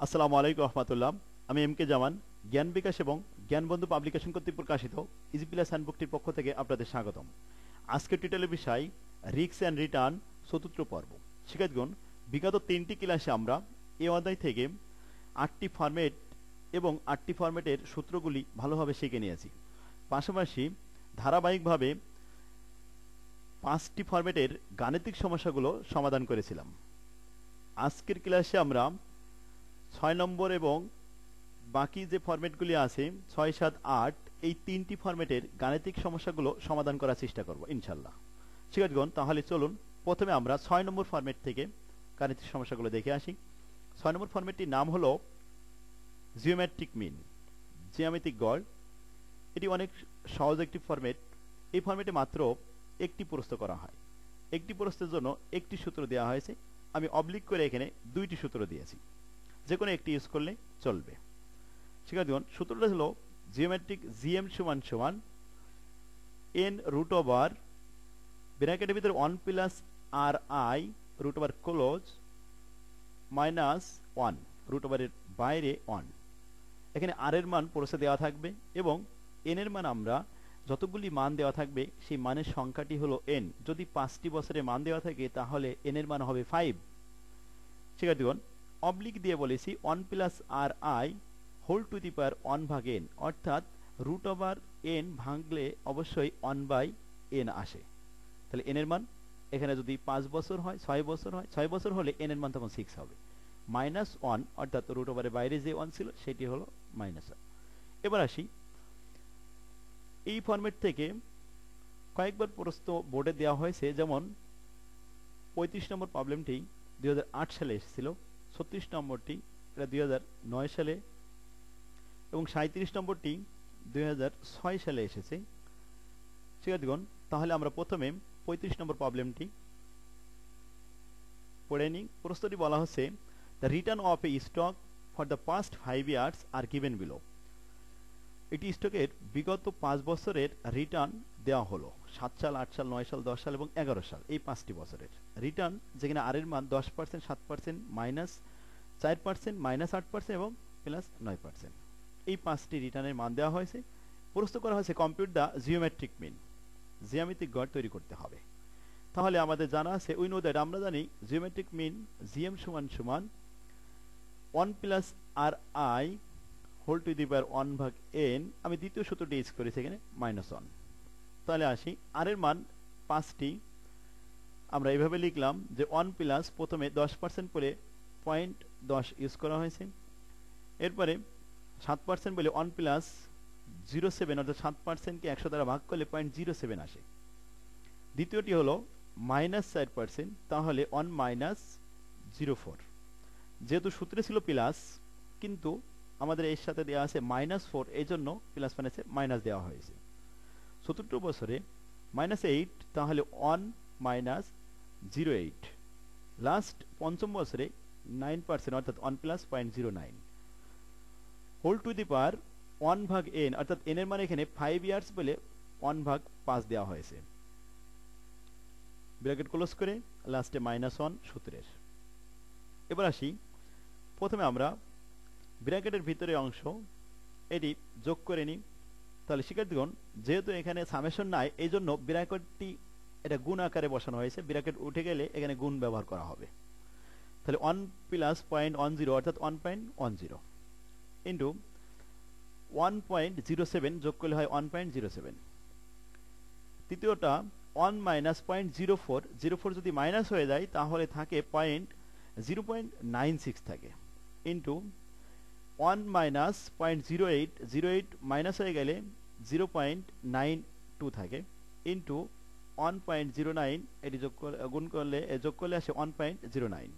আসসালামু আলাইকুম রহমতুল্লাহ। আমি এম কে জামান, জ্ঞান বিকাশ এবং জ্ঞান বন্ধু পাবলিকেশন কর্তৃক প্রকাশিত ইজি প্লাস হ্যান্ডবুকটির পক্ষ থেকে আপনাদের স্বাগতম। আজকের টিটেলের বিষয় রিস্ক অ্যান্ড রিটার্ন, চতুর্থ পর্ব। শিক্ষার্থীগণ, বিগত 3টি ক্লাসে আমরা এই অধ্যায় থেকে 8টি ফরম্যাট এবং 8টি ফরম্যাটের সূত্রগুলি ভালোভাবে শিখে নিয়েছি। পাশাপাশি ধারাবাহিকভাবে 5টি ফরম্যাটের গাণিতিক সমস্যাগুলো সমাধান করেছিলাম। আজকের ক্লাসে আমরা 6 নম্বর এবং বাকি যে ফরম্যাটগুলি আছে 6, 7, 8 এই 3টি ফরম্যাটের গাণিতিক সমস্যাগুলো সমাধান করার চেষ্টা করব ইনশাল্লাহ। শিক্ষার্থীগণ, তাহলে চলুন প্রথমে আমরা 6 নম্বর ফরম্যাট থেকে গাণিতিক সমস্যাগুলো দেখে আসি। 6 নম্বর ফরম্যাটটির নাম হলো জিওমেট্রিক মিন, জ্যামিতিক গড়। এটি অনেক সহজ একটি ফরম্যাট। এই ফরম্যাটে মাত্র একটি প্রশ্ন করা হয়। একটি প্রশ্নের জন্য একটি সূত্র দেওয়া হয়েছে। আমি অবলিক করে এখানে 2টি সূত্র দিয়েছি, যে কোনো একটি ইউজ করলে চলবে। শিক্ষার্থীগণ, সূত্রটা হলো জিওমেট্রিক জিএম সমান সমান এন রুট ওভার ব্র্যাকেটের ভিতরে 1 plus R I root over close minus 1 root ওভারের বাইরে 1। এখানে আর এর মান প্রশ্নে দেওয়া থাকবে এবং এন এর মান আমরা যতগুলি মান দেওয়া থাকবে সেই মানের সংখ্যাটি হলো এন। যদি 5টি বছরের মান দেওয়া থাকে তাহলে এন এর মান হবে 5। শিক্ষার্থীগণ, অবলিক দিয়ে বলেছি 1 plus R I whole to the power 1 ভাগ এন, অর্থাৎ রুট ওভার এন ভাঙলে অবশ্যই 1 বাই এন আসে। তাহলে এন এর মান এখানে যদি 5 বছর হয়, 6 বছর হয়, 6 বছর হলে এন এর মান তখন 6 হবে। মাইনাস 1 অর্থাৎ রুট ওভারের বাইরে যে 1 ছিল সেটি হলো মাইনাস 1। এবার আসি, এই ফরম্যাট থেকে কয়েকবার প্রশ্ন বোর্ডে দেওয়া হয়েছে। যেমন 35 নম্বর প্রবলেমটি 2008 সালে এসেছিল, 36 নম্বরটি এটা 2009 সালে এবং 37 নম্বরটি 2006 সালে এসেছে। শিক্ষার্থীগণ, তাহলে আমরা প্রথমে 35 নম্বর প্রবলেমটি পড়ে নিই। প্রশ্নটি বলা হচ্ছে, the return of A stock for the past 5 years are given below. এটি স্টকের বিগত 5 বছরের রিটার্ন দেওয়া হলো। 7 সাল, 8 সাল, 9 সাল, 10 সাল এবং 11 সাল, এই 5টি বছরের রিটার্ন, যেখানে আর এর মান 10%, 7%, মাইনাস 4%, মাইনাস 8% এবং প্লাস 9%। এই 5টি রিটার্নের মান দেওয়া হয়েছে। প্রশ্ন করা হয়েছে কম্পিউট দ্য জিওমেট্রিক মিন, জ্যামিতিক গড় তৈরি করতে হবে। তাহলে আমাদের জানা আছে, উই নো দ্যাট, আমরা জানি জিওমেট্রিক মিন জিএম সমান সমান 1 plus R I whole to the power 1 ভাগ এন। আমি দ্বিতীয় সূত্রটি ইউজ করেছি এখানে মাইনাস 1। তাহলে আসি, আর এর মান 5টি আমরা এভাবে লিখলাম যে 1 প্লাস, প্রথমে 10% বলে 0.10 ইউজ করা হয়েছে। এরপরে 7% বলে 1 প্লাস 0.7, অর্থাৎ 7%কে 100 দ্বারা ভাগ করলে 0.07 আসে। দ্বিতীয়টি হলো মাইনাস 4%, তাহলে 1 মাইনাস 0.4। যেহেতু সূত্রে ছিল প্লাস, কিন্তু আমাদের এর সাথে দেওয়া আছে -4, এই জন্য প্লাস মাইনাসে মাইনাস দেওয়া হয়েছে। চতুর্থ বছরে -8, তাহলে 1 মাইনাস 0.8। লাস্ট পঞ্চম বছরে 9%, অর্থাৎ 1 plus 0.09 whole to the power 1 ভাগ এন, অর্থাৎ এন এর মানে এখানে 5 ইয়ার্স বলে 1 ভাগ 5 দেওয়া হয়েছে। ব্র্যাকেট ক্লোজ করে লাস্টে -1 সূত্রের। এবার আসি, প্রথমে আমরা ব্র্যাকেটের ভিতরে অংশ এটি যোগ করে নিই। তাহলে শিক্ষার্থীগণ, যেহেতু এখানে সামেশন নাই, এই জন্য ব্র্যাকেটটি এটা গুণ আকারে বসানো হয়েছে। ব্র্যাকেট উঠে গেলে এখানে গুণ ব্যবহার করা হবে। তাহলে 1 প্লাস 0.10, অর্থাৎ 1.10 ইন্টু 1.07 যোগ করলে হয় 1.07। তৃতীয়টা 1 মাইনাস 0.04 যদি মাইনাস হয়ে যায় তাহলে থাকে 0.96 থাকে, ইন্টু 1 মাইনাস 0.08 মাইনাস হয়ে গেলে 0.92 থাকে, ইন্টু 1.09, এটি গুণ করলে যোগ করলে আসে 1.09।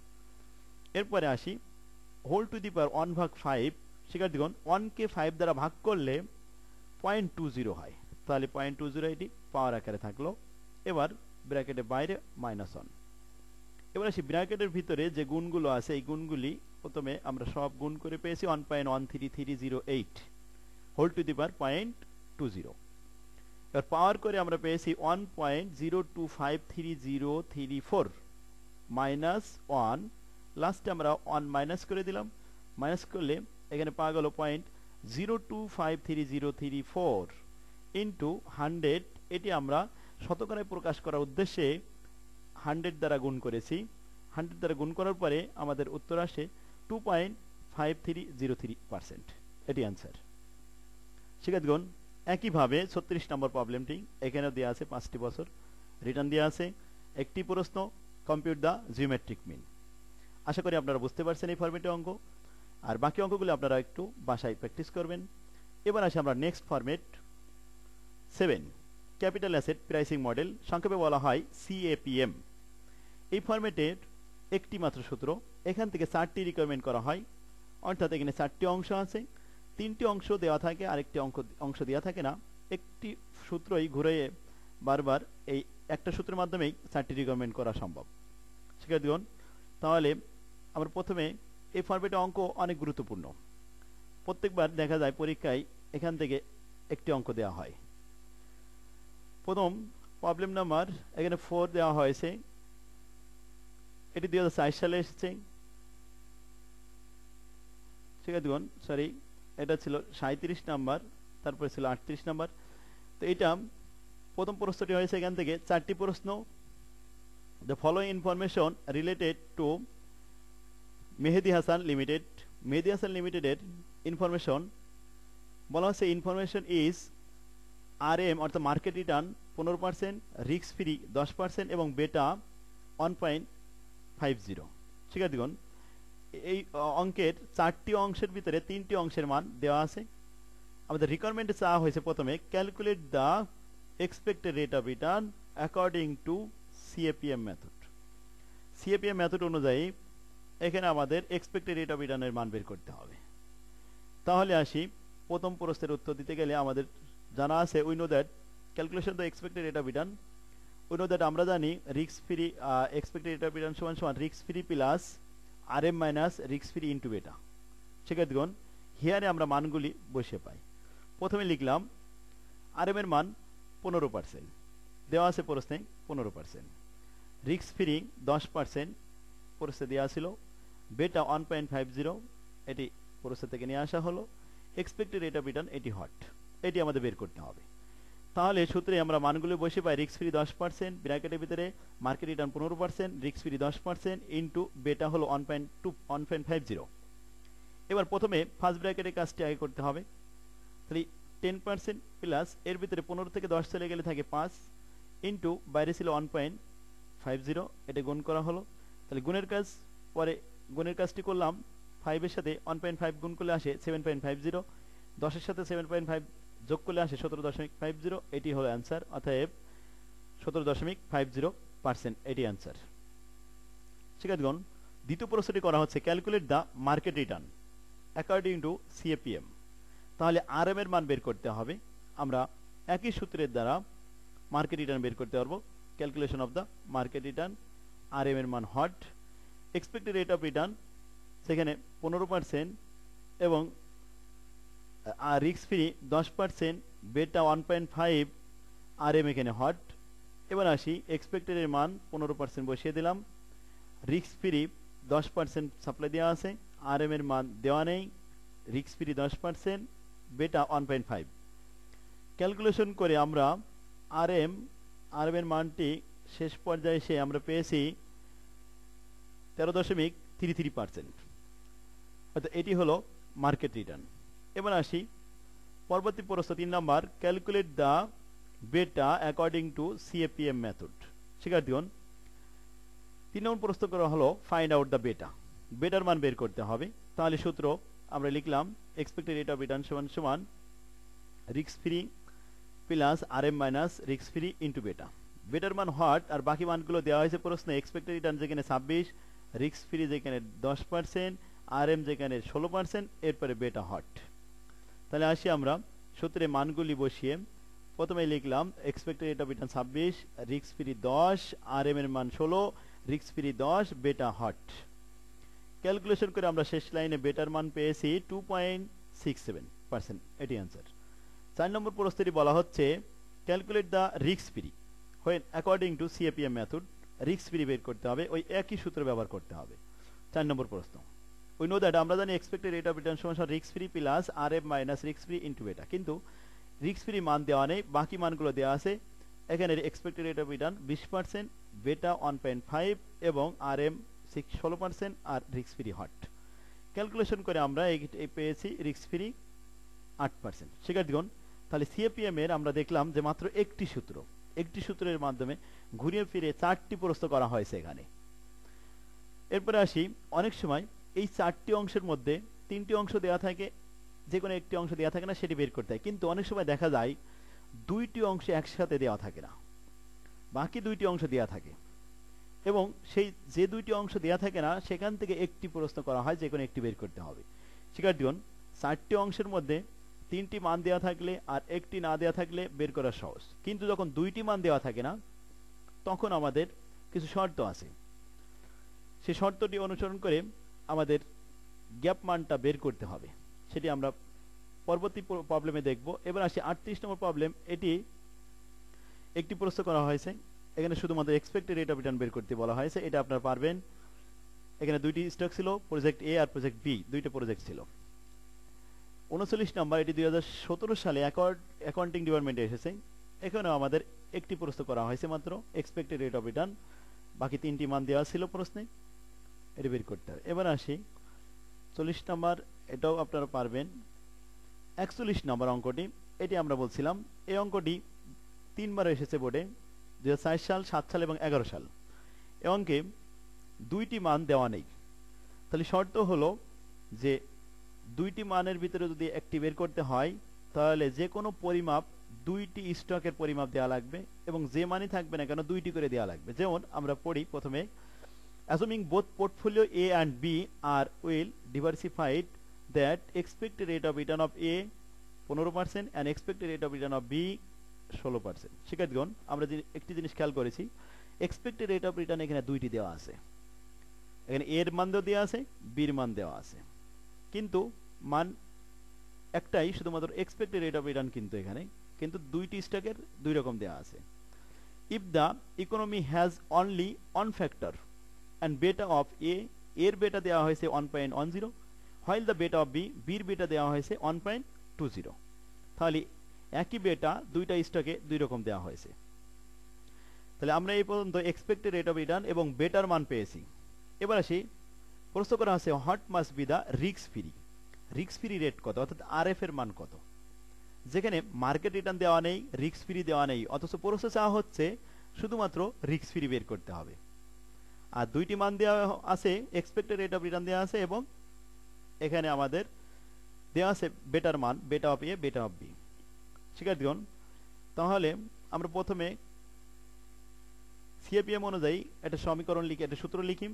এরপরে আসি, হোল টু দি পাওয়ার 1 ভাগ 5। শিক্ষার্থীগণ, 1 কে 5 দ্বারা ভাগ করলে 0.20 হয়। তাহলে 0.20 এটি পাওয়ার আকারে থাকলো। এবার ব্র্যাকেটের বাইরে -1। এবার আসি, ব্র্যাকেটের ভিতরে যে গুণগুলো আছে এই গুণগুলি প্রথমে আমরা সব গুণ করে পেয়েছি 1.13308 হোল টু দি পাওয়ার 0.20। এবার পাওয়ার করে আমরা পেয়েছি 1.02530334 -1। লাস্টে আমরা 1 মাইনাস করে দিলাম, মাইনাস করলে এখানে পাওয়া গেল 0.0253034 ইন্টু 100। এটি আমরা শতকরায় প্রকাশ করার উদ্দেশ্যে 100 দ্বারা গুণ করেছি। 100 দ্বারা গুণ করার পরে আমাদের উত্তর আসে 2.5303%। এটি অ্যান্সার। শিক্ষার্থীগণ, একইভাবে 36 নম্বর প্রবলেমটি এখানেও দেওয়া আছে 5টি বছর, রিটার্ন দেওয়া আছে, একটি প্রশ্ন, কম্পিউট দ্য জিওমেট্রিক মিন। আশা করি আপনারা বুঝতে পারছেন এই ফরম্যাটে অঙ্ক, আর বাকি অঙ্কগুলো আপনারা একটু বাসায় প্র্যাকটিস করবেন। এবার আসি আমরা next format 7, capital asset pricing model, সংক্ষেপে বলা হয় CAPM। এই ফরম্যাটের একটি মাত্র সূত্র, এখান থেকে 4টি রিকোয়ারমেন্ট করা হয়, অর্থাৎ এখানে 4টি অংশ আছে, 3টি অংশ দেওয়া থাকে, আরেকটি অংশ দেওয়া থাকে না। একটি সূত্রই ঘুরে বারবার এই একটা সূত্রের মাধ্যমেই 4টি রিকোয়ারমেন্ট করা সম্ভব। শিক্ষার্থীগণ, তাহলে আমরা প্রথমে এই ফরম্যাটে অঙ্ক অনেক গুরুত্বপূর্ণ। প্রত্যেকবার দেখা যায় পরীক্ষায় এখান থেকে একটি অঙ্ক দেওয়া হয়। প্রথম প্রবলেম নাম্বার এখানে 4 দেওয়া হয়েছে, এটি 2004 সালে এসেছে। শিক্ষার্থীগণ, সরি, এটা ছিল 37 নাম্বার, তারপরে ছিল 38 নাম্বার। তো এটা প্রথম প্রশ্নটি হয়েছে এখান থেকে 4টি প্রশ্ন। The following information related to Mehedi Hasan limited. Mehedi Hasan লিমিটেডের ইনফরমেশন বলা হচ্ছে ইনফরমেশন ইজ RM অর্থাৎ মার্কেট রিটার্ন 15%, রিস্ক ফ্রি 10% এবং বেটা 1.50। শিক্ষার্থীগণ, এই অঙ্কের 4টি অংশের ভিতরে 3টি অংশের মান দেওয়া আছে। আমাদের রিকোয়ারমেন্টে চাওয়া হয়েছে প্রথমে calculate the expected rate of return according to CAPM method. CAPM method অনুযায়ী এখানে আমাদের এক্সপেক্টেড রেট অফ রিটার্নের মান বের করতে হবে। তাহলে আসি, প্রথম প্রশ্নের উত্তর দিতে গেলে আমাদের জানা আছে we know that calculation the expected rate of return. We know that আমরা জানি risk free expected rate of return সমান সমান risk free plus RM minus risk free into বেটা। শিক্ষার্থীগণ, হিয়ারে আমরা মানগুলি বসে পাই। প্রথমে লিখলাম RM এর মান 15%, দেওয়া আছে প্রশ্নে 15%, রিস্ক ফ্রি 10% প্রশ্নে দেওয়া ছিল, বেটা 1.50 এটি প্রশ্ন থেকে নিয়ে আসা হলো, এক্সপেক্টেড রেট অফ রিটার্ন এটি হট, এটি আমাদের বের করতে হবে। তাহলে সূত্রে আমরা মানগুলো বসে পাই রিস্ক ফ্রি 10%, ব্র্যাকেটের ভিতরে market return 15%, risk free 10% into বেটা হলো 1.50। এবার প্রথমে ফার্স্ট ব্র্যাকেটের কাজটি আগে করতে হবে। তাহলে 10% প্লাস এর ভিতরে 15 থেকে 10 চলে গেলে থাকে 5 ইন্টু বাইরে ছিল 1.50, এটা গুণ করা হলো। তাহলে গুণের কাজ, পরে গুণের কাজটি করলাম, 5 এর সাথে 1.5 গুণ করলে আসে 7.50, 10 এর সাথে 7.5 যোগ করলে আসে 17.50। এটি হলো অ্যান্সার, অতএব 17.50% এটি অ্যান্সার। শিক্ষার্থীগণ, দ্বিতীয় প্রশ্নটি করা হচ্ছে calculate the market return according to CAPM। তাহলে RM এর মান বের করতে হবে। আমরা একই সূত্রের দ্বারা মার্কেট রিটার্ন বের করতে পারবো। Calculation of the market return, RM এর মান hot, expected rate of return সেখানে 15% এবং রিস্ক ফ্রি 10%, বেটা 1.5, RM এখানে হট। এবার আসি, এক্সপেক্টেড এর মান 15% বসিয়ে দিলাম, রিস্ক ফ্রি 10% সাপ্লাই দেওয়া আছে, RM এর মান দেওয়া নেই, রিস্ক ফ্রি 10%, বেটা 1.5। ক্যালকুলেশন করে আমরা RM এর মানটি শেষ পর্যায়ে এসে আমরা পেয়েছি 13.33%, অর্থাৎ এটি হলো মার্কেট রিটার্ন। এবার আসি পরবর্তী প্রশ্ন 3 number, calculate the beta according to CAPM method. শিক্ষার্থীগণ, 3 নম্বর প্রশ্ন করা হলো ফাইন্ড আউট দ্য বেটা, বেটার মান বের করতে হবে। তাহলে সূত্র আমরা লিখলাম এক্সপেক্টেড রেট অফ রিটার্ন সমান সমান risk free plus RM minus risk free into বেটা। বেটার মান হট, আর বাকি মানগুলো দেওয়া হয়েছে প্রশ্নে। এক্সপেক্টেড রিটার্ন যেখানে 26, রিস্ক ফ্রি যেখানে 10%, RM যেখানে 16%, এরপরে বেটা হট। তাহলে আসি আমরা সূত্রে মানগুলি বসিয়ে প্রথমে লিখলাম expected rate of return 26, risk free 10, RM এর মান 16, রিস্ক ফ্রি 10, বেটা হট। ক্যালকুলেশন করে আমরা শেষ লাইনে বেটার মান পেয়েছি 2.67%, এটি অ্যান্সার। 4 নম্বর প্রশ্নটি বলা হচ্ছে calculate the risk free when according to CAPM method. Risk free বের করতে হবে, ওই একই সূত্র ব্যবহার করতে হবে। 4 নম্বর প্রশ্ন। উই নো দ্যাট আমরা জানি এক্সপেক্টেড রেট অফ রিটার্ন সমান risk free plus RF minus risk free into বেটা, কিন্তু রিস্ক ফ্রি মান দেওয়া নেই, বাকি মানগুলো দেওয়া আছে। এখানে এক্সপেক্টেড রেট অফ রিটার্ন 20%, বেটা 1.5 এবং আরএম 16% আর রিস্ক ফ্রি হট। ক্যালকুলেশন করে আমরা এই পেয়েছি রিস্ক ফ্রি 8%। শিক্ষার্থীগণ, তাহলে সিএপিএম এর আমরা দেখলাম যে মাত্র একটি সূত্রের মাধ্যমে ঘুরিয়ে ফিরে 4টি প্রশ্ন করা হয়েছে এখানে। এরপরে আসি, অনেক সময় এই 4টি অংশের মধ্যে 3টি অংশ দেওয়া থাকে, যে কোনো একটি অংশ দেওয়া থাকে না, সেটি বের করতে হয়। কিন্তু অনেক সময় দেখা যায় 2টি অংশ একসাথে দেওয়া থাকে না, বাকি 2টি অংশ দেওয়া থাকে, এবং সেই যে 2টি অংশ দেওয়া থাকে না সেখান থেকে একটি প্রশ্ন করা হয়, যে কোনো একটি বের করতে হবে। শিক্ষার্থীগণ, 4টি অংশের মধ্যে 3টি মান দেওয়া থাকলে আর একটি না দেওয়া থাকলে বের করা সহজ, কিন্তু যখন 2টি মান দেওয়া থাকে না তখন আমাদের কিছু শর্ত আছে। সেই শর্তটি অনুসরণ করে আমাদের গ্যাপ মানটা বের করতে হবে, সেটি আমরা পরবর্তী প্রবলেমে দেখব। এবার আসি 38 নম্বর প্রবলেম। এটি একটি প্রশ্ন করা হয়েছে, এখানে শুধুমাত্র এক্সপেক্টেড রেট অফ রিটার্ন বের করতে বলা হয়েছে, এটা আপনারা পারবেন। এখানে 2টি স্টক ছিল, প্রজেক্ট এ আর প্রজেক্ট বি, 2টা প্রজেক্ট ছিল। 39 নম্বর, এটি 2017 সালে অ্যাকাউন্টিং ডিপার্টমেন্টে এসেছে। এখানেও আমাদের একটি প্রশ্ন করা হয়েছে মাত্র, এক্সপেক্টেড রেট অফ রিটার্ন, বাকি 3টি মান দেওয়া ছিল প্রশ্নে, এটি বের করতে হবে। এবার আসি 40 নম্বর, এটাও আপনারা পারবেন। 41 নম্বর অঙ্কটি, এটি আমরা বলছিলাম, এই অঙ্কটি 3বার এসেছে বোর্ডে, 2004 সাল, 7 সাল এবং 11 সাল। এই অঙ্কে 2টি মান দেওয়া নেই, তাহলে শর্ত হলো যে 2টি মানের ভিতরে যদি একটি বের করতে হয় তাহলে যে কোনো পরিমাপ 2টি স্টকের পরিমাপ দেওয়া লাগবে, এবং যে মানই থাকবে না কেন 2টি করে দেওয়া লাগবে। যেমন আমরা পড়ি প্রথমে, assuming both portfolio A and B are well diversified, that expected rate of return of A 15% and expected rate of return of B 16%। শিক্ষার্থীগণ, আমরা একটি জিনিস খেয়াল করেছি, এক্সপেক্টেড রেট অফ রিটার্ন এখানে 2টি দেওয়া আছে, এখানে এর মান দেওয়া আছে, বির মান দেওয়া আছে, কিন্তু মান একটাই, শুধুমাত্র এক্সপেক্টেড রেট অফ রিটার্ন কিন্তু এখানে, কিন্তু 2টি স্টকের 2 রকম দেওয়া আছে। If the economy has only one factor and beta of A, এর বেটা দেওয়া হয়েছে 1.10, while the beta of B, বির বেটা দেওয়া হয়েছে 1.20। তাহলে একই বেটা 2টা স্টকে 2 রকম দেওয়া হয়েছে। তাহলে আমরা এই পর্যন্ত এক্সপেক্টেড রেট অফ রিটার্ন এবং বেটার মান পেয়েছি। এবার আসি, প্রশ্ন করা আছে what must be the risk free rate কত, অর্থাৎ আরএফ এর মান কত। যেখানে মার্কেট রিটার্ন দেওয়া নেই, রিস্ক ফ্রি দেওয়া নেই, অথচ প্রসেস চাওয়া হচ্ছে শুধুমাত্র রিস্ক ফ্রি বের করতে হবে। আর 2টি মান দেওয়া আছে, এক্সপেক্টেড রেট অফ রিটার্ন দেওয়া আছে, এবং এখানে আমাদের দেওয়া আছে বেটার মান, বেটা অফ এ, বেটা অফ বি। শিক্ষার্থীগণ, তাহলে আমরা প্রথমে সিএপিএম অনুযায়ী একটা সমীকরণ লিখি, একটা সূত্র লিখি।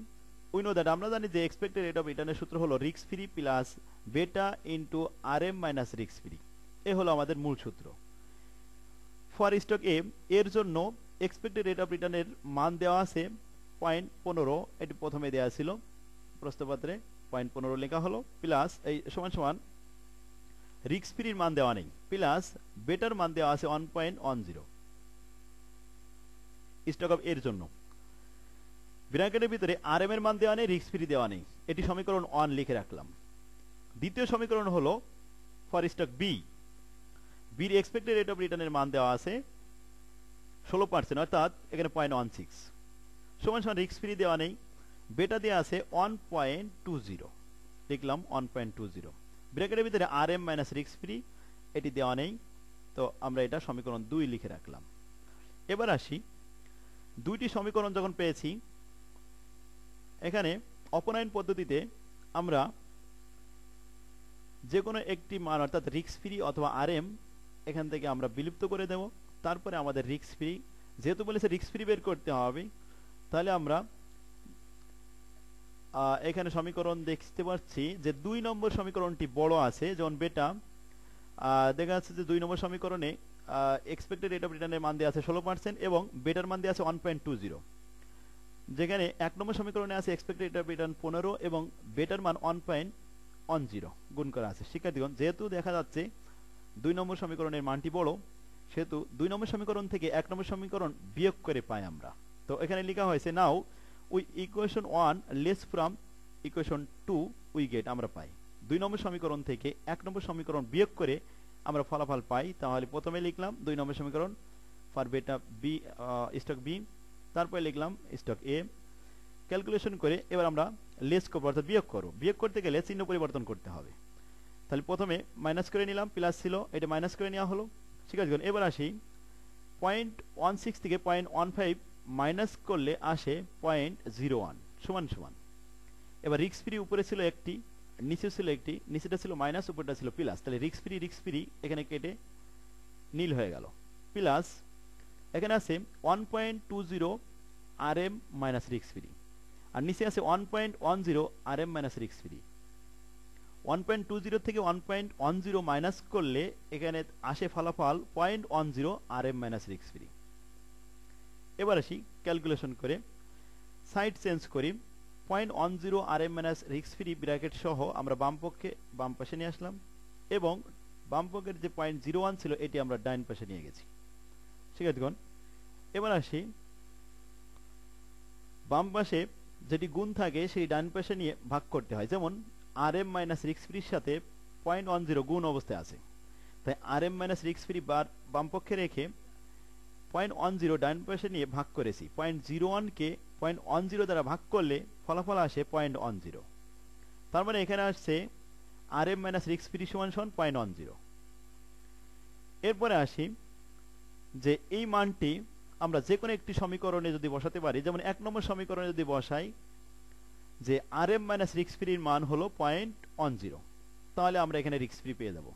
উই নো দ্যাট আমরা জানি যে এক্সপেক্টেড রেট অফ রিটার্নের সূত্র হলো risk free plus beta into RM minus risk free, এ হলো আমাদের মূল সূত্র। ফর স্টক এ এর জন্য এক্সপেক্টেড রেট অফ রিটার্নের মান দেওয়া আছে 0.15, এটি প্রথমে দেওয়া ছিল প্রশ্নপত্রে, 0.15 লেখা হলো, প্লাস এই সমান সমান রিস্ক ফ্রির মান দেওয়া নেই, প্লাস বেটার মান দেওয়া আছে 1.10 স্টক অফ এর জন্য। ব্র্যাকেটের ভিতরে আরএম এর মান দেওয়া নেই, রিস্ক ফ্রি দেওয়া নেই, এটি সমীকরণ 1 লিখে রাখলাম। দ্বিতীয় সমীকরণ হলো ফর স্টক বি, বির এক্সপেক্টেড রেট অফ রিটার্নের মান দেওয়া আছে 16%, অর্থাৎ এখানে 0.16 সমান সমান রিস্ক ফ্রি দেওয়া নেই, বেটা দেওয়া আছে 1.20, লিখলাম 1.20। ব্র্যাকেটের ভিতরে আরএম মাইনাস রিস্ক ফ্রি, এটি দেওয়া নেই, তো আমরা এটা সমীকরণ 2 লিখে রাখলাম। এবার আসি, 2টি সমীকরণ যখন পেয়েছি, এখানে অপনয়ন পদ্ধতিতে আমরা যে কোনো একটি মান, অর্থাৎ রিস্ক ফ্রি অথবা আরএম, এখান থেকে আমরা বিলুপ্ত করে দেব। তারপরে আমাদের রিস্ক ফ্রি, যেহেতু বলেছে রিস্ক ফ্রি বের করতে হবে, তাহলে আমরা এখানে সমীকরণ দেখতে পাচ্ছি যে 2 নম্বর সমীকরণটি বড় আছে, যেমন বেটা দেখা যাচ্ছে যে 2 নম্বর সমীকরণে এক্সপেক্টেড রেট অফ রিটার্নের মান দেওয়া আছে 16% এবং বেটার মান দেওয়া আছে 1.20, যেখানে 1 নম্বর সমীকরণে আছে এক্সপেক্টেড রেট অফ রিটার্ন 15 এবং বেটার মান 1.10 গুণ করা আছে। শিক্ষার্থীগণ, যেহেতু দেখা যাচ্ছে 2 নম্বর সমীকরণের মানটি বড়, সেহেতু 2 নম্বর সমীকরণ থেকে 1 নম্বর সমীকরণ বিয়োগ করে পাই আমরা। তো এখানে লেখা হয়েছে now we equation 1 less from equation 2 we get আমরা পাই। 2 নম্বর সমীকরণ থেকে 1 নম্বর সমীকরণ বিয়োগ করে আমরা ফলাফল পাই। তাহলে প্রথমে লিখলাম 2 নম্বর সমীকরণ ফর বেটা বি স্টক বি, তারপরে লিখলাম স্টক এ। ক্যালকুলেশন করে এবার আমরা লেস করব, অর্থাৎ বিয়োগ করব। বিয়োগ করতে গেলে চিহ্ন পরিবর্তন করতে হবে। তাহলে প্রথমে মাইনাস করে নিলাম, প্লাস ছিল এটা মাইনাস করে নেওয়া হলো। ঠিক আছে, এবার আসি 0.16 থেকে 0.15 মাইনাস করলে আসে 0.01 সমান সমান। এবার রিস্ক ফ্রি উপরে ছিল একটি, নিচে ছিল একটি, নিচেটা ছিল মাইনাস, উপরটা ছিল প্লাস। তাহলে রিস্ক ফ্রি এখানে কেটে নীল হয়ে গেল। প্লাস এখানে আছে 1.20 RM মাইনাস রিস্ক ফ্রি, আর নিচে আছে 1.10 RM মাইনাস রিস্ক ফ্রি। 1.20 থেকে 1.10 মাইনাস করলে এখানে আসে ফলাফল 0.10 RM মাইনাস রিস্ক ফ্রি। এবার আসি ক্যালকুলেশন করে সাইড চেঞ্জ করি। 0.10 RM minus risk free bracket সহ আমরা বাম পাশে নিয়ে আসলাম, এবং বাম পক্ষের যে 0.01 ছিল এটি আমরা ডাইন পাশে নিয়ে গেছি। ঠিক আছে, এবার আসি বাম পাশে যেটি গুণ থাকে সেই ডান পাশে নিয়ে ভাগ করতে হয়। যেমন RM মাইনাস রিস্ক ফ্রির সাথে 0.10 গুণ অবস্থায় আছে, তাই RM মাইনাস রিস্ক ফ্রি বাম পক্ষে রেখে 0.10 ডান পাশে নিয়ে ভাগ করেছি। 0.01 কে 0.10 দ্বারা ভাগ করলে ফলাফল আসে 0.10। তার মানে এখানে আসছে RM মাইনাস রিস্ক ফ্রি সমান 0.10। এরপরে আসি যে এই মানটি আমরা যে কোনো একটি সমীকরণে যদি বসাতে পারি, যেমন 1 নম্বর সমীকরণে যদি বসাই যে RM মাইনাস রিস্ক ফ্রির মান হলো 0.10, তাহলে আমরা এখানে রিস্ক ফ্রি পেয়ে যাব।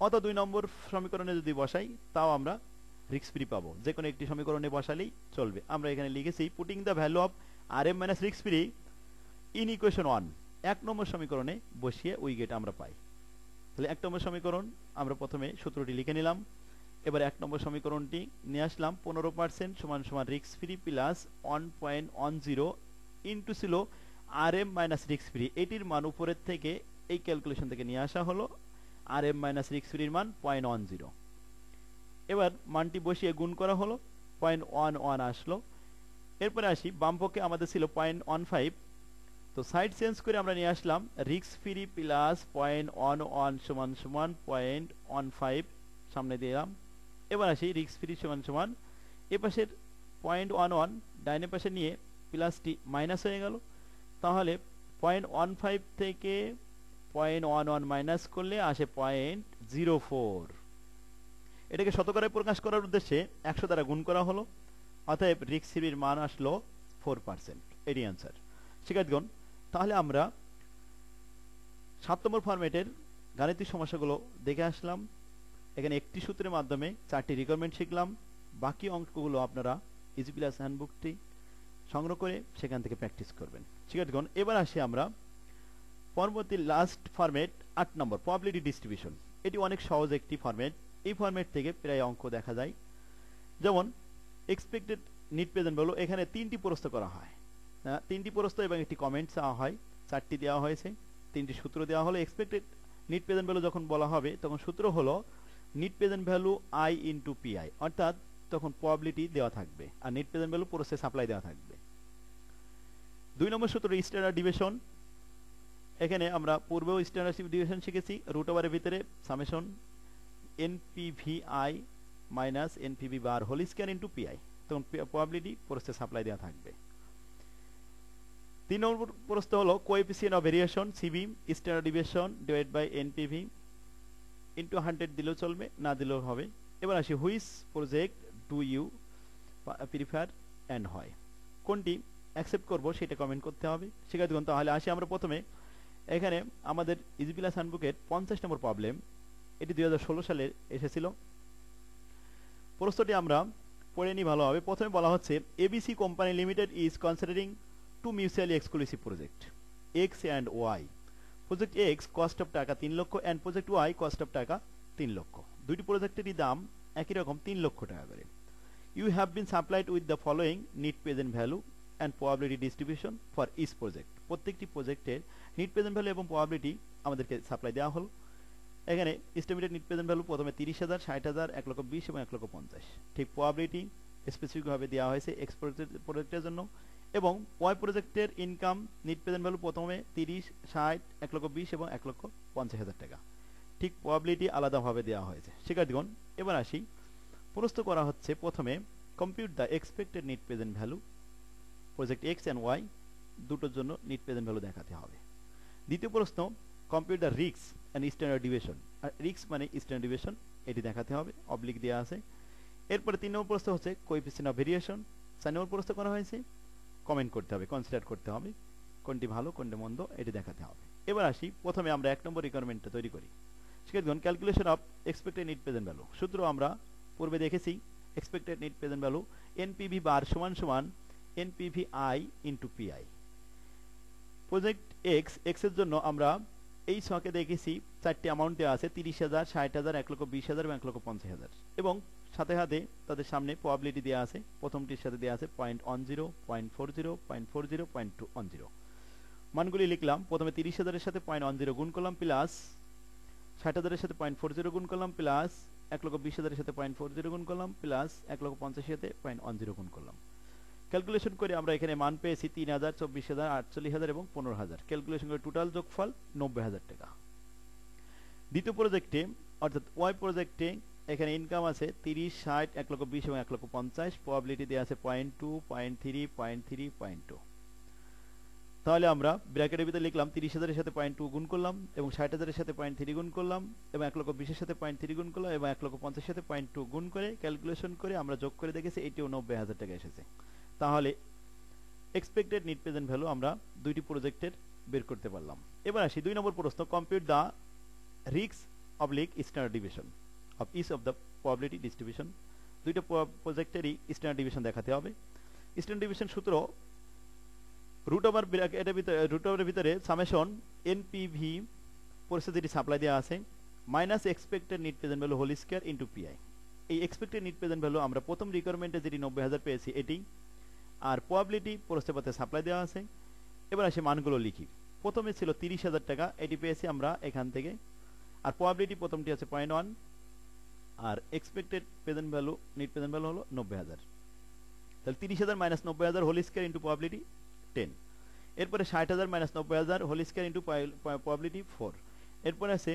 অথবা 2 নম্বর সমীকরণে যদি বসাই তাও আমরা রিস্ক ফ্রি পাবো। যে কোনো একটি সমীকরণে বসালেই চলবে। আমরা এখানে লিখেছি putting the value of RM minus risk free in equation 1, 1 নম্বর সমীকরণে বসিয়ে উই গেট আমরা পাই। তাহলে 1 নম্বর সমীকরণ আমরা প্রথমে সূত্রটি লিখে নিলাম। এবার 1 নম্বর সমীকরণটি নিয়ে আসলাম। 15% সমান সমান রিস্ক ফ্রি প্লাস 1.10 ইন্টু ছিল RM মাইনাস রিস্ক ফ্রি, এটির মান উপরের থেকে এই ক্যালকুলেশন থেকে নিয়ে আসা হলো। RM মাইনাস রিস্ক ফ্রির মান 0.10। এবার মানটি বসিয়ে গুণ করা হলো, 0.11 আসলো। এরপরে আসি বাম পক্ষে আমাদের ছিল 0.15, তো সাইড চেঞ্জ করে আমরা নিয়ে আসলাম রিস্ক ফ্রি প্লাস 0.11 সমান সমান 0.15 সামনে দিলাম। এবার আসি রিস্ক ফ্রি সমান সমান এ পাশের 0.11 ডাইনে পাশে নিয়ে প্লাসটি মাইনাস হয়ে গেল। তাহলে 0.15 থেকে 0.11 মাইনাস করলে আসে 0.04। এটাকে শতকরায় প্রকাশ করার উদ্দেশ্যে 100 দ্বারা গুণ করা হলো, অতএব রিস্ক ফ্রির মান আসলো 4%। এটি অ্যান্সার। শিক্ষার্থীগণ, তাহলে আমরা 7 নম্বর ফরম্যাটের গাণিতিক সমস্যাগুলো দেখে আসলাম। এখানে একটি সূত্রের মাধ্যমে 4টি রিকোয়ারমেন্ট শিখলাম। বাকি অঙ্কগুলো আপনারা ইজি প্লাস হ্যান্ডবুকটি সংগ্রহ করে সেখান থেকে প্র্যাকটিস করবেন। শিক্ষার্থীগণ, এবার আসি আমরা পরবর্তী লাস্ট ফরম্যাট 8 নম্বর প্রবাবিলিটি ডিস্ট্রিবিউশন। এটি অনেক সহজ একটি ফরম্যাট। এই ফরম্যাট থেকে প্রায় অঙ্ক দেখা যায়। যেমন এক্সপেক্টেড নিট প্রেজেন্ট ভ্যালু, এখানে 3টি প্রস্ত করা হয়, 3টি প্রস্ত এবং একটি কমেন্ট চাওয়া হয়। 4টি দেওয়া হয়েছে, 3টি সূত্র দেওয়া হলো। এক্সপেক্টেড নিট প্রেজেন্ট ভ্যালু যখন বলা হবে তখন সূত্র হলো net present value I into PI, অর্থাৎ তখন প্রবাবিলিটি দেওয়া থাকবে আর net present value process supply দেওয়া থাকবে। 2 নম্বর সূত্র স্ট্যান্ডার্ড ডিভিশন। এখানে আমরা পূর্বেও স্ট্যান্ডার্ড ডিভিশন শিখেছি। রুট ওভারের ভিতরে summation NPVI minus NPV bar whole square into PI, তখন প্রবাবিলিটি প্রসেস সাপ্লাই দেওয়া থাকবে। 3 নম্বর প্রশ্ন হলো coefficient of variation CB standard division divide by NPV into 100 দিলেও চলবে, না দিলেও হবে। এবার আসি which project do you prefer and হয়, কোনটি অ্যাকসেপ্ট করব সেটা কমেন্ট করতে হবে। শিক্ষার্থীগণ, তাহলে আসি আমরা প্রথমে এখানে আমাদের ইজি প্লাস হ্যান্ডবুকের 50 নম্বর প্রবলেম। এটি 2016 সালে এসেছিল। প্রশ্নটি আমরা পড়ে নিই ভালোভাবে। প্রথমে বলা হচ্ছে ABC company limited is considering 2 mutually exclusive project X and Y। Project X cost of টাকা 3 lakh and project Y cost of টাকা 3 লক্ষ। দুইটি প্রজেক্টেরই দাম একই রকম 3 লক্ষ টাকা করে। You have been supplied with the following net present value and probability distribution for each project. প্রত্যেকটি প্রজেক্টের নিট প্রেজেন্ট ভ্যালু এবং প্রবাবিলিটি আমাদেরকে সাপ্লাই দেওয়া হলো। এখানে এস্টিমেটেড নিট প্রেজেন্ট ভ্যালু প্রথমে 30,000, 60,000, 1,20,000 এবং 1,50,000। ঠিক প্রবাবিলিটি স্পেসিফিকভাবে দেওয়া হয়েছে এক্স প্রজেক্টের জন্য এবং ওয়াই প্রজেক্টের ইনকাম নিট প্রেজেন্ট ভ্যালু প্রথমে 30, 60, 1,20,000 এবং 1,50,000 টাকা। ঠিক প্রবাবিলিটি আলাদাভাবে দেওয়া হয়েছে। শিক্ষার্থীগণ, এবার আসি, প্রশ্ন করা হচ্ছে প্রথমে compute the expected net present value project X and Y দুটোর জন্য নিট প্রেজেন্ট ভ্যালু দেখাতে হবে। দ্বিতীয় প্রশ্ন compute the risk and standard deviation, আর রিস্ক মানে স্ট্যান্ডার্ড ডিভিয়েশন, এটি দেখাতে হবে, অবলিক দেওয়া আছে। এরপরে 3 নম্বর প্রশ্ন হচ্ছে কোএফিসিয়েন্ট অফ ভেরিয়েশন। 4 নম্বর প্রশ্ন করা হয়েছে কমেন্ট করতে হবে, কনসিডার করতে হবে কোনটি ভালো কোনটি মন্দ, এটি দেখাতে হবে। এবার আসি, প্রথমে আমরা 1 নম্বর রিকোয়ারমেন্টটা তৈরি করি। শিক্ষার্থীগণ, calculation of expected net present value সূত্র আমরা পূর্বে দেখেছি। Expected net present value NPV bar সমান সমান NPV I into PI. Project X এর জন্য আমরা এই ছকে দেখেছি 4টি অ্যামাউন্ট দেওয়া আছে, 30,000, 60,000, 1,20,000 এবং 1,50,000 এবং সাথে সাথে তাদের সামনে প্রবাবিলিটি দেওয়া আছে। প্রথমটির সাথে দেওয়া আছে 0.10, 0.40, 0.40, 0.10। মানগুলি লিখলাম। প্রথমে 30,000 এর সাথে 0.10 গুণ করলাম, প্লাস 60,000 এর সাথে 0.40 গুণ করলাম, প্লাস 1,20,000 এর সাথে 0.40 গুণ করলাম, প্লাস 1,50,000 এর সাথে 0.10 গুণ করলাম। ক্যালকুলেশন করে আমরা এখানে মান পেয়েছি 3,000, 24,000, 48,000 এবং 15,000। ক্যালকুলেশন করে টোটাল যোগফল 90,000 টাকা। দ্বিতীয় প্রজেক্টে অর্থাৎ ওয়াই প্রজেক্টে এখানে ইনকাম আছে 30, 60, 1,20,000 এবং 1,50,000। প্রবাবিলিটি দেওয়া আছে 0.2, 0.3, 0.3, 0.2। তাহলে আমরা ব্র্যাকেটের ভিতরে লিখলাম 30,000 এর সাথে 0.2 গুণ করলাম এবং 60,000 এর সাথে 0.3 গুণ করলাম এবং 1,20,000 এর সাথে 0.3 গুণ করলাম এবং 1,50,000 এর সাথে 0.2 গুণ করে ক্যালকুলেশন করে আমরা যোগ করে দেখেছি এটিও 90,000 টাকা এসেছে। তাহলে এক্সপেক্টেড নিট প্রেজেন্ট ভ্যালু আমরা দুইটি প্রজেক্টের বের করতে পারলাম। এবার আসি 2 নম্বর প্রশ্ন compute the risk oblique standard deviation of each of the probability distribution. দুইটা প্রজেক্টেরই স্ট্যান্ডার্ড ডিভিয়েশন দেখাতে হবে। স্ট্যান্ডার্ড ডিভিয়েশন সূত্র রুট ওভারের ভিতরে সামেশন এনপিভি পরিস্থিতিটি সাপ্লাই দেওয়া আছে minus expected net present value whole square into PI. এই এক্সপেক্টেড নিট প্রেজেন্ট ভ্যালু আমরা প্রথম রিকোয়ারমেন্টে যেটি 90,000 পেয়েছি এটি, আর প্রবাবিলিটি প্রস্তাবতে সাপ্লাই দেওয়া আছে। এবার আসে মানগুলো লিখি। প্রথমে ছিল 30,000 টাকা, এটি পেয়েছি আমরা এখান থেকে, আর প্রবাবিলিটি প্রথমটি আছে 0.1, আর expected present value net present value হলো 90,000। তাহলে 30,000 minus 90,000 whole square into probability 10। এরপরে 60,000 minus 90,000 whole square into probability 4। এরপরে আছে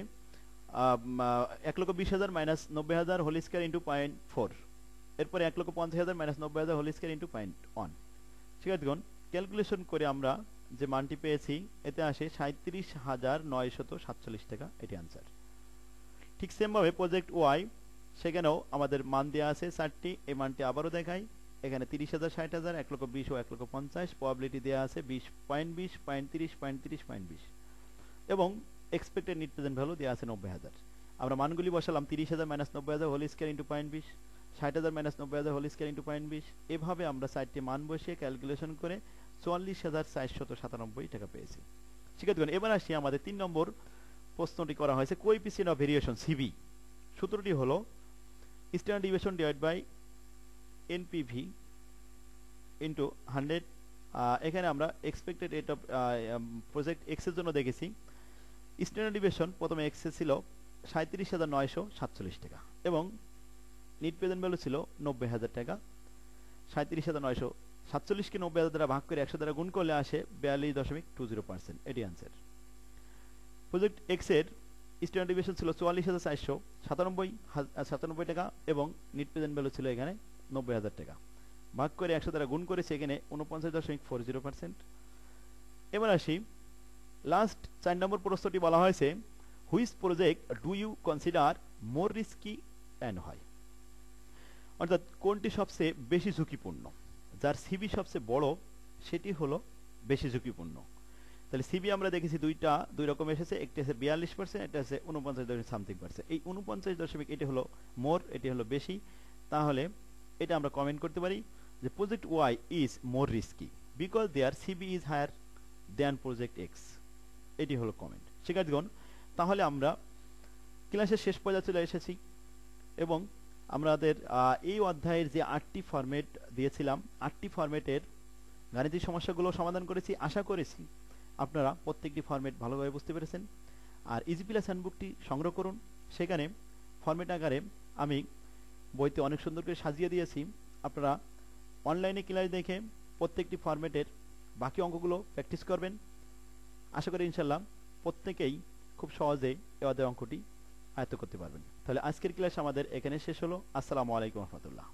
1,20,000 মাইনাস 90,000 হোল স্কয়ার ইন্টু 0.4। এরপরে 1,50,000 মাইনাস 90,000 হোল স্কয়ার ইন্টু 0.1। শিক্ষার্থীগণ, ক্যালকুলেশন করে আমরা যে মানটি পেয়েছি এতে আসে 37,947 টাকা, এটি আনসার। ঠিক সেমভাবে প্রজেক্ট ওয়াই, সেখানেও আমাদের মান দেওয়া আছে 4টি। এই মানটি আবারও দেখাই। এখানে 30,000, 60,000, 1,20,000 ও 1,50,000। প্রবাবিলিটি দেওয়া আছে 20, 0.20, 0.30, 0.30, 0.20 এবং এক্সপেক্টেড নিট প্রেজেন্ট ভ্যালু দেওয়া আছে 90,000। আমরা মানগুলি বসালাম 30,000 minus 90,000 whole square into 0.20, 60,000 minus 90,000 whole square into 0.20। এভাবে আমরা 4টি মান বসিয়ে ক্যালকুলেশন করে 44,497 টাকা পেয়েছি। শিক্ষার্থীগণ, এবার আসি আমাদের 3 নম্বর প্রশ্নটি করা হয়েছে কোএফিসিয়েন্ট অফ ভেরিয়েশন সিভি। সূত্রটি হলো standard deviation divide by NPV into 100। এখানে আমরা expected rate of project X এর জন্য দেখেছি স্ট্যান্ডার্ড ডিভিয়েশন প্রথমে এক্স এ ছিল 37,947 টাকা এবং নিট প্রেজেন্ট ভ্যালু ছিল 90,000 টাকা। 37,947 কে 90,000 দ্বারা ভাগ করে 100 দ্বারা গুণ করলে আসে 42.20%, এটি আনসার। প্রজেক্ট এক্স এর স্ট্যান্ডার্ড ডিভিয়েশন ছিল 44,497 টাকা এবং নিট প্রেজেন্ট ভ্যালু ছিল এখানে 90,000 টাকা। ভাগ করে 100 দ্বারা গুণ করে সেখানে 49.40%। এবার আসি লাস্ট 4 নম্বর প্রশ্নটি বলা হয়েছে which project do you consider more risky and হয়, অর্থাৎ কোনটি সবচেয়ে বেশি ঝুঁকিপূর্ণ, যার সিবি সবচেয়ে বড় সেটি হলো বেশি ঝুঁকিপূর্ণ। তাহলে সিবি আমরা দেখেছি দুই রকম এসেছে, একটি আছে 42%, এটা আছে 49.something%। এই 49 এটি হলো মোর, এটি হলো বেশি। তাহলে এটা আমরা কমেন্ট করতে পারি যে project Y is more risky because their CB is higher than project X, এটি হলো কমেন্ট। শিক্ষার্থীগণ, তাহলে আমরা ক্লাসের শেষ পর্যায়ে চলে এসেছি এবং আমাদের এই অধ্যায়ের যে 8টি ফরম্যাট দিয়েছিলাম 8টি ফরম্যাটের গাণিতিক সমস্যাগুলো সমাধান করেছি। আশা করেছি আপনারা প্রত্যেকটি ফরম্যাট ভালোভাবে বুঝতে পেরেছেন। আর ইজি প্লাস হ্যান্ডবুকটি সংগ্রহ করুন, সেখানে ফরম্যাট আকারে আমি বইতে অনেক সুন্দর করে সাজিয়ে দিয়েছি। আপনারা অনলাইনে ক্লাস দেখে প্রত্যেকটি ফরম্যাটের বাকি অঙ্কগুলো প্র্যাকটিস করবেন। আশা করি ইনশাল্লাহ প্রত্যেকেই খুব সহজে এই অধ্যায় অঙ্কটি আয়ত্ত করতে পারবেন। তাহলে আজকের ক্লাস আমাদের এখানে শেষ হলো। আসসালামু আলাইকুম রহমতুল্লাহ।